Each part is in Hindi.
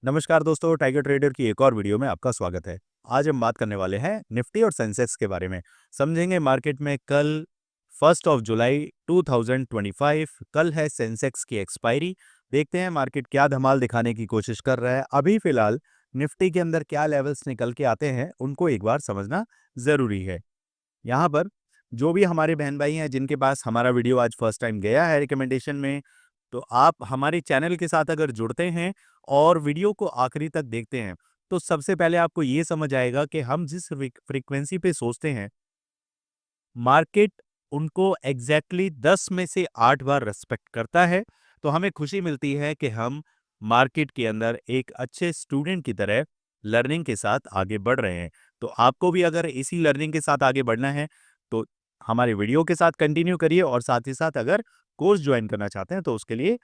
नमस्कार दोस्तों, टाइगर ट्रेडर की एक और वीडियो में आपका स्वागत है। आज हम बात करने वाले हैं निफ्टी और सेंसेक्स के बारे में। समझेंगे मार्केट में कल 1 जुलाई 2025 कल है सेंसेक्स की एक्सपायरी। देखते हैं मार्केट क्या धमाल दिखाने की कोशिश कर रहा है। अभी फिलहाल निफ्टी के अंदर क्या लेवल्स निकल के आते हैं उनको एक बार समझना जरूरी है। यहाँ पर जो भी हमारे बहन भाई हैं जिनके पास हमारा वीडियो आज फर्स्ट टाइम गया है रिकमेंडेशन में, तो आप हमारे चैनल के साथ अगर जुड़ते हैं और वीडियो को आखिरी तक देखते हैं तो सबसे पहले आपको ये समझ आएगा कि हम जिस फ्रीक्वेंसी पे सोचते हैं मार्केट उनको एग्जैक्टली 10 में से 8 बार रेस्पेक्ट करता है। तो हमें खुशी मिलती है कि हम मार्केट के अंदर एक अच्छे स्टूडेंट की तरह लर्निंग के साथ आगे बढ़ रहे हैं। तो आपको भी अगर इसी लर्निंग के साथ आगे बढ़ना है तो हमारे वीडियो के साथ कंटिन्यू करिए, और साथ ही साथ अगर कोर्स ज्वाइन करना चाहते हैं तो उसके लिए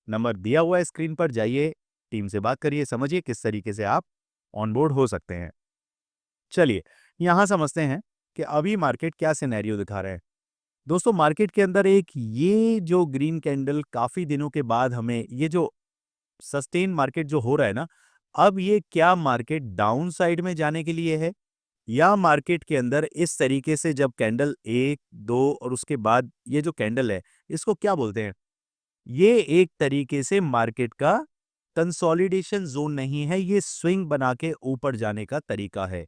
नंबर दिया हुआ है स्क्रीन पर, जाइए टीम से बात करिए, समझिए किस तरीके से आप ऑनबोर्ड हो सकते हैं। चलिए यहां समझते हैं कि अभी मार्केट क्या सिनेरियो दिखा रहा है। दोस्तों मार्केट के अंदर एक ये जो ग्रीन कैंडल काफी दिनों के बाद हमें ये जो सस्टेन मार्केट जो हो रहा है ना, अब ये क्या मार्केट डाउन साइड में जाने के लिए है, या मार्केट के अंदर इस तरीके से जब कैंडल एक दो और उसके बाद ये जो कैंडल है इसको क्या बोलते हैं, ये एक तरीके से मार्केट का कंसोलिडेशन जोन नहीं है, ये स्विंग बना के ऊपर जाने का तरीका है।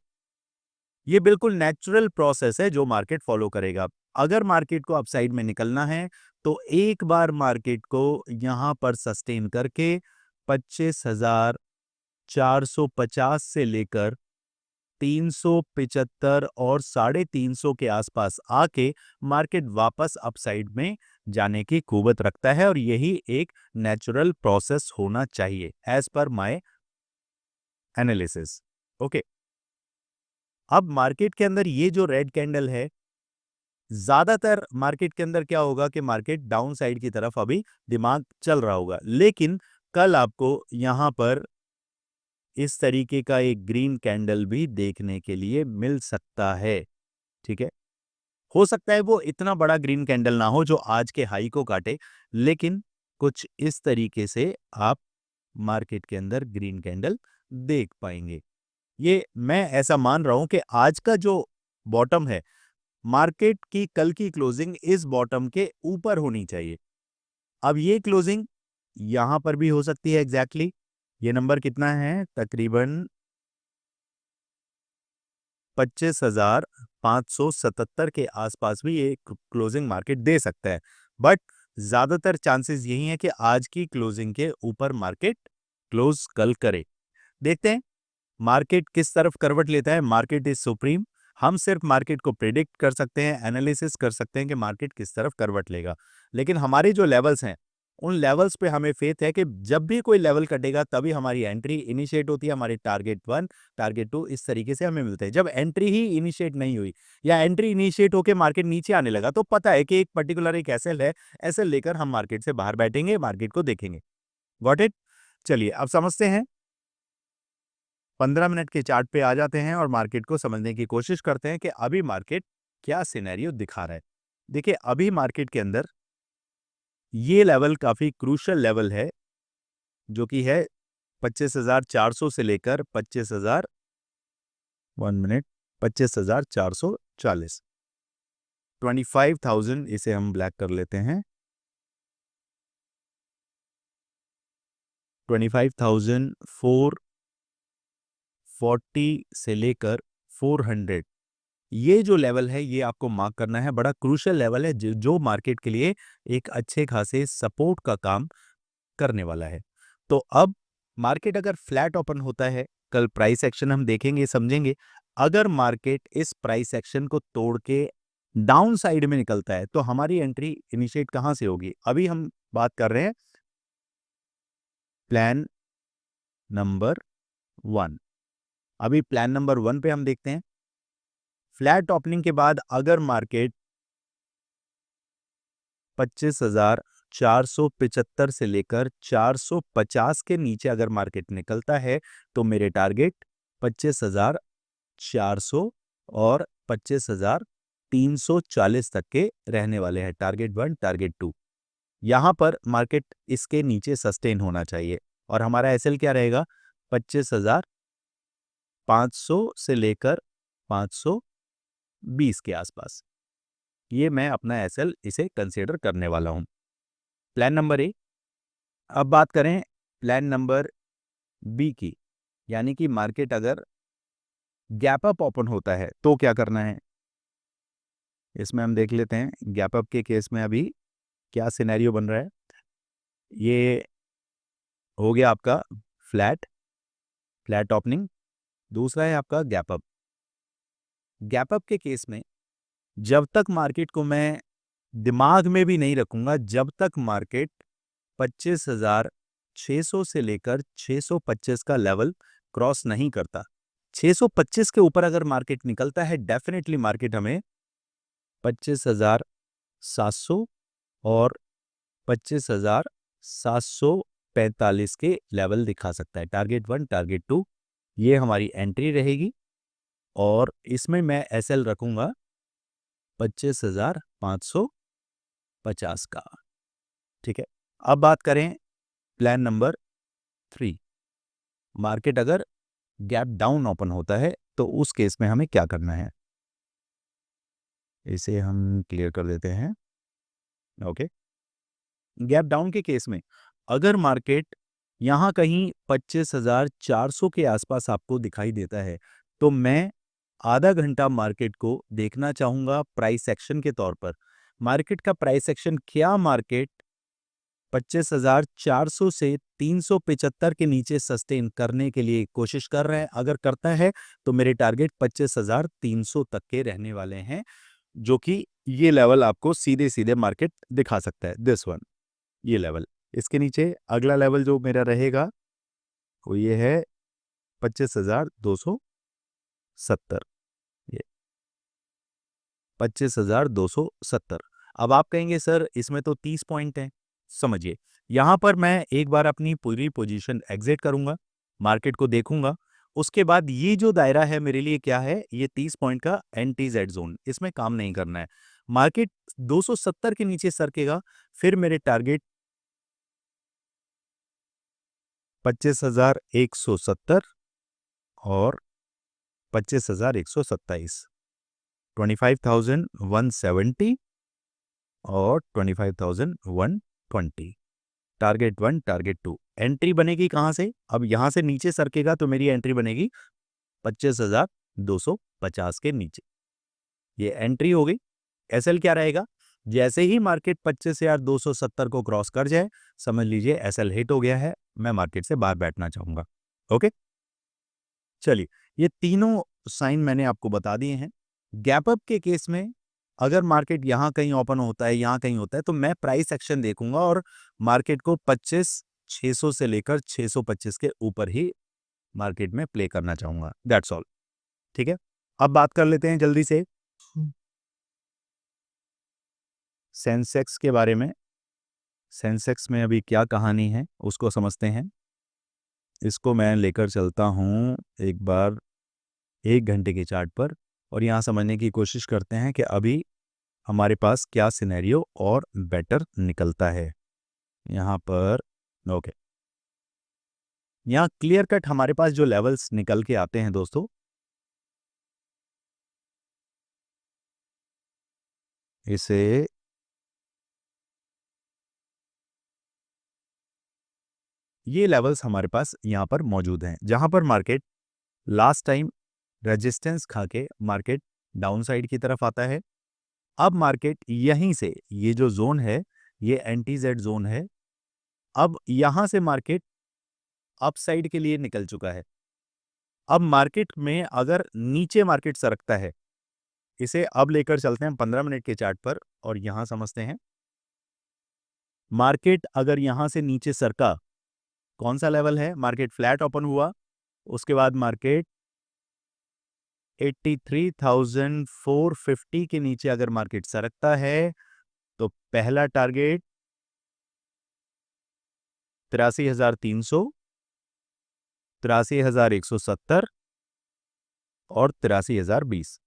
ये बिल्कुल नेचुरल प्रोसेस है जो मार्केट फॉलो करेगा। अगर मार्केट को अपसाइड में निकलना है तो एक बार मार्केट को यहां पर सस्टेन करके 25,450 से लेकर 375 और 350 के आसपास आके मार्केट वापस अपसाइड में जाने की कुवत रखता है, और यही एक नेचुरल प्रोसेस होना चाहिए as per my analysis. Okay, अब मार्केट के अंदर ये जो रेड कैंडल है, ज्यादातर मार्केट के अंदर क्या होगा कि मार्केट डाउन साइड की तरफ अभी दिमाग चल रहा होगा, लेकिन कल आपको यहां पर इस तरीके का एक ग्रीन कैंडल भी देखने के लिए मिल सकता है। ठीक है, हो सकता है वो इतना बड़ा ग्रीन कैंडल ना हो जो आज के हाई को काटे, लेकिन कुछ इस तरीके से आप मार्केट के अंदर ग्रीन कैंडल देख पाएंगे। ये मैं ऐसा मान रहा हूं कि आज का जो बॉटम है, मार्केट की कल की क्लोजिंग इस बॉटम के ऊपर होनी चाहिए। अब ये क्लोजिंग यहां पर भी हो सकती है एग्जैक्टली। ये नंबर कितना है, तकरीबन 25,577 के आसपास भी ये क्लोजिंग मार्केट दे सकता है, बट ज्यादातर चांसेस यही है कि आज की क्लोजिंग के ऊपर मार्केट क्लोज कल करे। देखते हैं मार्केट किस तरफ करवट लेता है। मार्केट इज सुप्रीम, हम सिर्फ मार्केट को प्रिडिक्ट कर सकते हैं, एनालिसिस कर सकते हैं कि मार्केट किस तरफ करवट लेगा, लेकिन हमारे जो लेवल्स हैं उन लेवल्स पे हमें फेथ है कि जब भी कोई लेवल कटेगा तभी हमारी एंट्री इनिशिएट होती है। हमारे टारगेट 1 टारगेट 2 इस तरीके से हमें मिलते हैं। जब एंट्री ही इनिशिएट नहीं हुई या एंट्री इनिशिएट होकर मार्केट नीचे आने लगा तो पता है कि एक पर्टिकुलर एक एसएल है, एसएल लेकर हम मार्केट से बाहर बैठेंगे, मार्केट को देखेंगे। Got it. चलिए अब समझते हैं, 15 मिनट के चार्ट पे आ जाते हैं और मार्केट को समझने की कोशिश करते हैं कि अभी मार्केट क्या सिनेरियो दिखा रहा है। देखिए अभी मार्केट के अंदर ये लेवल काफी क्रूशियल लेवल है, जो कि है 25,400 से लेकर 25,000, 1 मिनट, 25,440, 25,000 इसे हम ब्लैक कर लेते हैं। 25,440 से लेकर 400, ये जो लेवल है ये आपको मार्क करना है। बड़ा क्रूशियल लेवल है जो मार्केट के लिए एक अच्छे खासे सपोर्ट का काम करने वाला है। तो अब मार्केट अगर फ्लैट ओपन होता है, कल प्राइस एक्शन हम देखेंगे, समझेंगे। अगर मार्केट इस प्राइस एक्शन को तोड़ के डाउन साइड में निकलता है तो हमारी एंट्री इनिशिएट कहां से होगी। अभी हम बात कर रहे हैं प्लान नंबर 1। अभी प्लान नंबर 1 पे हम देखते हैं, फ्लैट ओपनिंग के बाद अगर मार्केट 25,475 से लेकर 450 के नीचे अगर मार्केट निकलता है तो मेरे टारगेट 25,400 और 25,340 तक के रहने वाले हैं। टारगेट 1 टारगेट 2, यहां पर मार्केट इसके नीचे सस्टेन होना चाहिए, और हमारा एसएल क्या रहेगा 25,500 से लेकर 520 के आसपास, ये मैं अपना एसएल इसे कंसीडर करने वाला हूं। Plan number A. अब बात करें प्लान नंबर बी की, यानी कि मार्केट अगर गैप अप ओपन होता है तो क्या करना है। इसमें हम देख लेते हैं गैप अप के केस में अभी क्या सिनेरियो बन रहा है। ये हो गया आपका फ्लैट फ्लैट ओपनिंग, दूसरा है आपका गैप अप। गैप अप के केस में जब तक मार्केट को मैं दिमाग में भी नहीं रखूंगा, जब तक मार्केट 25,600 से लेकर 625 का लेवल क्रॉस नहीं करता। 625 के ऊपर अगर मार्केट निकलता है, डेफिनेटली मार्केट हमें 25,700 और 25,745 के लेवल दिखा सकता है। टारगेट 1, टारगेट 2, ये हमारी एंट्री रहेगी और इसमें मैं एसएल रखूंगा 25,550 का। ठीक है, अब बात करें प्लान नंबर 3। मार्केट अगर गैप डाउन ओपन होता है तो उस केस में हमें क्या करना है, इसे हम क्लियर कर देते हैं। ओके, गैप डाउन के केस में अगर मार्केट यहां कहीं 25,400 के आसपास आपको दिखाई देता है तो मैं आधा घंटा मार्केट को देखना चाहूंगा प्राइस एक्शन के तौर पर। मार्केट का प्राइस एक्शन, क्या मार्केट 25,400 से 375 के नीचे सस्टेन करने के लिए कोशिश कर रहा है। अगर करता है तो मेरे टारगेट 25,300 तक के रहने वाले हैं, जो कि ये लेवल आपको सीधे सीधे मार्केट दिखा सकता है। दिस वन, ये लेवल। इसके नीचे अगला लेवल जो मेरा रहेगा वो ये है 25,270। ये 25,270। अब आप कहेंगे सर इसमें तो 30 पॉइंट हैं। समझिए, यहां पर मैं एक बार अपनी पूरी पोजीशन एग्जिट करूंगा, मार्केट को देखूंगा, उसके बाद ये जो दायरा है मेरे लिए क्या है, ये 30 पॉइंट का एंटी जेड जोन, इसमें काम नहीं करना है। मार्केट 270 के नीचे सरकेगा, फिर मेरे टारगेट 25,170 और 25,127, 25,170 और 25,120। Target 1, target 2। एंट्री बनेगी कहां से, अब यहां से नीचे सरकेगा तो मेरी एंट्री बनेगी 25,250 के नीचे, ये एंट्री हो गई। एसएल क्या रहेगा, जैसे ही मार्केट 25,270 को क्रॉस कर जाए समझ लीजिए एसएल हिट हो गया है, मैं मार्केट से बाहर बैठना चाहूंगा। ओके, चलिए, ये तीनों साइन मैंने आपको बता दिए हैं। गैप अप के केस में अगर मार्केट यहां कहीं ओपन होता है, यहां कहीं होता है, तो मैं प्राइस एक्शन देखूंगा और मार्केट को 25,600 से लेकर 625 के ऊपर ही मार्केट में प्ले करना चाहूंगा। That's all. ठीक है, अब बात कर लेते हैं जल्दी से सेंसेक्स के बारे में। सेंसेक्स में अभी क्या कहानी है उसको समझते हैं। इसको मैं लेकर चलता हूं एक बार 1 घंटे के चार्ट पर और यहाँ समझने की कोशिश करते हैं कि अभी हमारे पास क्या सिनेरियो और बेटर निकलता है यहाँ पर। ओके, यहाँ क्लियर कट हमारे पास जो लेवल्स निकल के आते हैं दोस्तों, इसे ये लेवल्स हमारे पास यहाँ पर मौजूद हैं, जहां पर मार्केट लास्ट टाइम रेजिस्टेंस खा के मार्केट डाउन साइड की तरफ आता है। अब मार्केट यहीं से, ये जो जोन है ये एंटी जेड जोन है, अब यहां से मार्केट अप साइड के लिए निकल चुका है। अब मार्केट में अगर नीचे मार्केट सरकता है, इसे अब लेकर चलते हैं 15 मिनट के चार्ट पर और यहां समझते हैं। मार्केट अगर यहां से नीचे सरका, कौन सा लेवल है, मार्केट फ्लैट ओपन हुआ, उसके बाद मार्केट 83,450 के नीचे अगर मार्केट सरकता है तो पहला टारगेट 83,300, 83,170 और 83,020।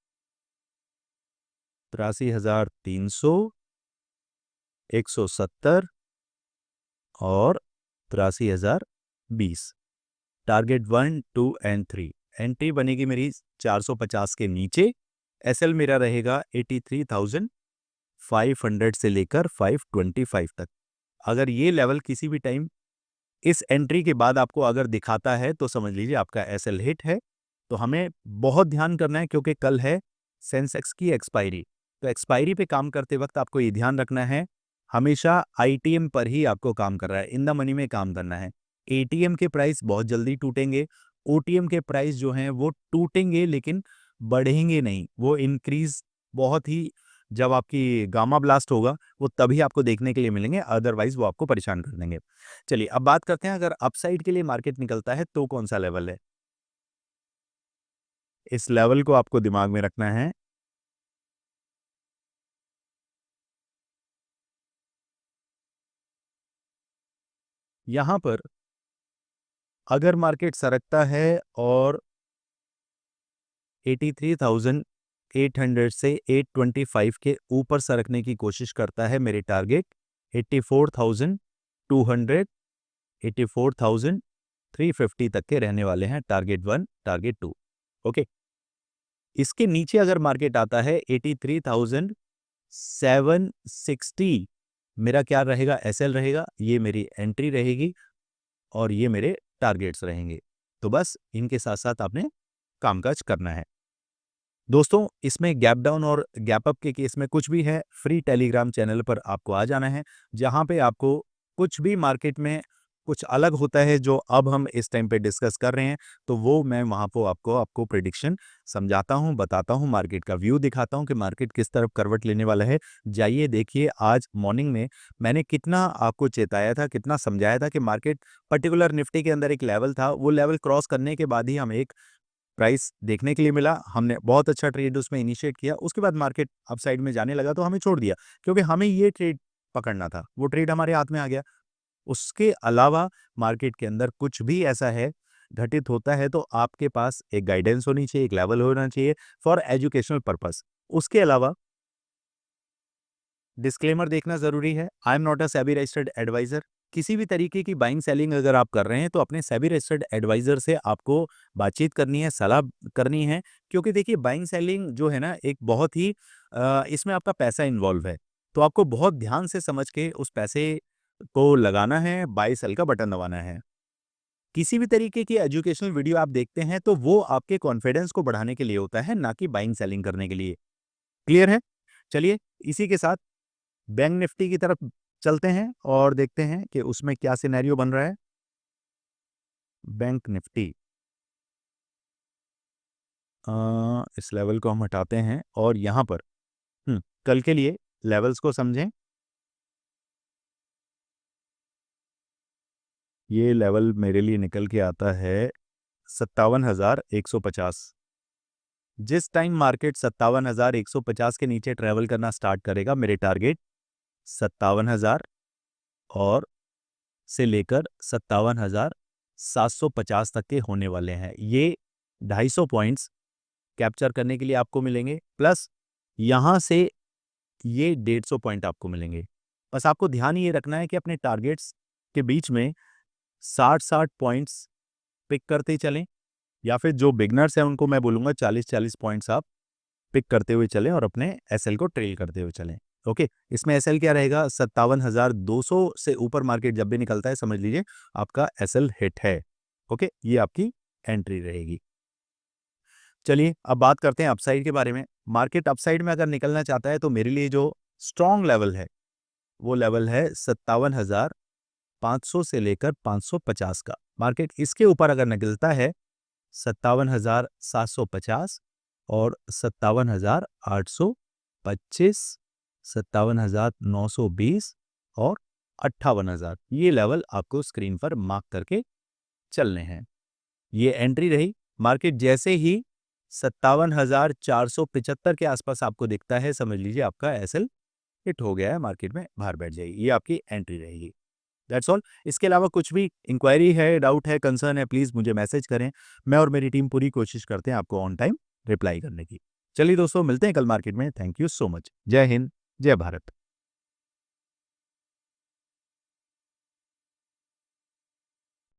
83,300, 170 और 83,020। Target 1, 2 and 3। एंट्री बनेगी मेरी 450 के नीचे। एसएल मेरा रहेगा 83,500 से लेकर 525 तक। अगर ये लेवल किसी भी टाइम इस एंट्री के बाद आपको अगर दिखाता है तो समझ लीजिए आपका एसएल हिट है। तो हमें बहुत ध्यान करना है क्योंकि कल है सेंसेक्स की एक्सपायरी। तो एक्सपायरी पे काम करते वक्त आपको ये ध्यान रखना है, हमेशा आईटीएम पर ही आपको काम कर रहा है, इन द मनी में काम करना है। एटीएम के प्राइस बहुत जल्दी टूटेंगे, ओटीएम के प्राइस जो हैं वो टूटेंगे लेकिन बढ़ेंगे नहीं, वो इंक्रीज बहुत ही जब आपकी गामा ब्लास्ट होगा वो तभी आपको देखने के लिए मिलेंगे, अदरवाइज वो आपको परेशान कर देंगे। चलिए अब बात करते हैं अगर अपसाइड के लिए मार्केट निकलता है तो कौन सा लेवल है। इस लेवल को आपको दिमाग में रखना है। यहां पर अगर मार्केट सरकता है और 83,800 से 825 के ऊपर सरकने की कोशिश करता है, मेरे टारगेट 84,200, 84,350 तक के रहने वाले हैं, टारगेट 1, टारगेट 2। ओके, इसके नीचे अगर मार्केट आता है 83,760, मेरा क्या रहेगा, एसएल रहेगा, ये मेरी एंट्री रहेगी और ये मेरे टारगेट्स रहेंगे। तो बस इनके साथ साथ आपने कामकाज करना है। दोस्तों इसमें गैप डाउन और गैप अप के केस में कुछ भी है, फ्री टेलीग्राम चैनल पर आपको आ जाना है, जहां पे आपको कुछ भी मार्केट में कुछ अलग होता है जो अब हम इस टाइम पे डिस्कस कर रहे हैं, तो वो मैं वहां पर आपको प्रेडिक्शन समझाता हूं, बताता हूं, मार्केट का व्यू दिखाता हूं कि मार्केट किस तरफ करवट लेने वाला है। जाइए देखिए आज मॉर्निंग में मैंने कितना आपको चेताया था, कितना समझाया था कि मार्केट पर्टिकुलर निफ्टी के अंदर एक लेवल था, वो लेवल क्रॉस करने के बाद ही हम एक प्राइस देखने के लिए मिला, हमने बहुत अच्छा ट्रेड उसमें इनिशिएट किया, उसके बाद मार्केट अपसाइड में जाने लगा तो हमें छोड़ दिया क्योंकि हमें ये ट्रेड पकड़ना था, वो ट्रेड हमारे हाथ में आ गया। उसके अलावा मार्केट के अंदर कुछ भी ऐसा है घटित होता है तो आपके पास एक गाइडेंस होनी चाहिए, एक लेवल होना चाहिए फॉर एजुकेशनल पर्पस। उसके अलावा डिस्क्लेमर देखना जरूरी है, I am not a SEBI registered adviser. किसी भी तरीके की बाइंग सेलिंग अगर आप कर रहे हैं तो अपने सेबी रजिस्टर्ड एडवाइजर से आपको बातचीत करनी है, सलाह करनी है, क्योंकि देखिए बाइंग सेलिंग जो है ना एक बहुत ही इसमें आपका पैसा इन्वॉल्व है, तो आपको बहुत ध्यान से समझ के उस पैसे को लगाना है, बाय सेल का बटन दबाना है। किसी भी तरीके की एजुकेशनल वीडियो आप देखते हैं तो वो आपके कॉन्फिडेंस को बढ़ाने के लिए होता है, ना कि बाइंग सेलिंग करने के लिए। क्लियर है? चलिए इसी के साथ बैंक निफ्टी की तरफ चलते हैं और देखते हैं कि उसमें क्या सिनेरियो बन रहा है। बैंक निफ्टी इस लेवल को हम हटाते हैं और यहां पर कल के लिए लेवल्स को समझें। ये लेवल मेरे लिए निकल के आता है 57,150। जिस टाइम मार्केट 57,150 के नीचे ट्रेवल करना स्टार्ट करेगा, मेरे टारगेट 57,000 और से लेकर 57,750 तक के होने वाले हैं। ये 250 पॉइंट्स कैप्चर करने के लिए आपको मिलेंगे, प्लस यहां से ये 150 पॉइंट आपको मिलेंगे। बस आपको ध्यान ये रखना है कि अपने टारगेट्स के बीच में 60-60 पॉइंट्स पिक करते चलें, या फिर जो बिगनर्स हैं उनको मैं बोलूंगा 40-40 पॉइंट्स आप पिक करते हुए चलें और अपने एसएल को ट्रेल करते हुए चलें। ओके, इसमें एसएल क्या रहेगा, 57,200 से ऊपर मार्केट जब भी निकलता है समझ लीजिए आपका एसएल हिट है। ओके, ये आपकी एंट्री रहेगी। चलिए अब बात करते हैं अपसाइड के बारे में। मार्केट अपसाइड में अगर निकलना चाहता है तो मेरे लिए जो स्ट्रॉन्ग लेवल है वो लेवल है 57,500 से लेकर 550 का। मार्केट इसके ऊपर अगर निकलता है 57,750 और 57,825, 57,920 और 58,000, ये लेवल आपको स्क्रीन पर मार्क करके चलने हैं। ये एंट्री रही। मार्केट जैसे ही 57,475 के आसपास आपको दिखता है समझ लीजिए आपका एसएल हिट हो गया है, मार्केट में बाहर बैठ जाएगी, ये आपकी एंट्री रहेगी। That's all. इसके अलावा कुछ भी इंक्वायरी है, डाउट है, कंसर्न है, प्लीज मुझे मैसेज करें। मैं और मेरी टीम पूरी कोशिश करते हैं आपको ऑन टाइम रिप्लाई करने की। चलिए दोस्तों, मिलते हैं कल मार्केट में। Thank you so much. जय हिंद, जय भारत।